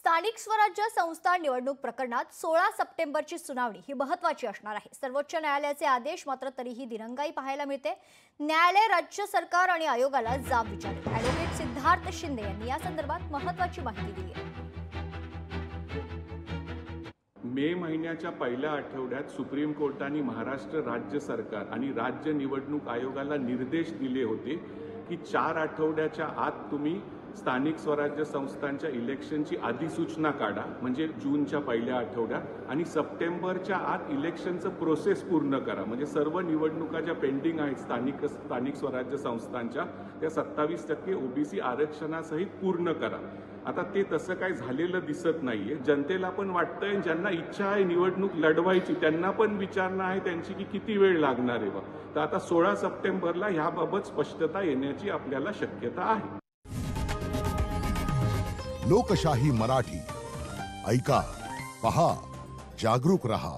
स्थानिक स्वराज्य संस्था निवडणूक प्रकरणात 16 सप्टेंबरची सुनावणी ही महत्त्वाची असणार आहे। सर्वोच्च न्यायालयाचे आदेश मात्र तरीही दिरंगाई पाहायला मिळते। न्यायालय राज्य सरकार आणि आयोगाला जाब विचारेल। ॲडव्होकेट सिद्धार्थ शिंदे यांनी या संदर्भात महत्त्वाची माहिती दिली आहे। मे महिन्याच्या पहिल्या आठवड्यात सुप्रीम कोर्टाने महाराष्ट्र राज्य सरकार आणि राज्य निवडणूक आयोगाला निर्देश दिले होते की 4 आठवड्याच्या आत तुम्ही स्थानिक स्वराज्य संस्थांच्या इलेक्शनची अधिसूचना काढा, म्हणजे जूनच्या पहिल्या आठवड्यात, आणि सप्टेंबरच्या आत इलेक्शनचं प्रोसेस पूर्ण करा, म्हणजे सर्व निवडणुका ज्या पेंडिंग आहेत स्थानिक स्वराज्य संस्थांच्या त्या 27% ओबीसी आरक्षणासहित पूर्ण करा। आता ते तसं काही झालेलं दिसत नाहीये। जनतेला पण वाटतंय, ज्यांना इच्छा आहे निवडणूक लढवायची त्यांना पण विचारणा आहे त्यांची की किती वेळ लागणार आहे। तर आता 16 सप्टेंबरला ह्याबाबत स्पष्टता येण्याची आपल्याला शक्यता आहे। लोकशाही मराठी ऐका, पहा, जागरूक रहा।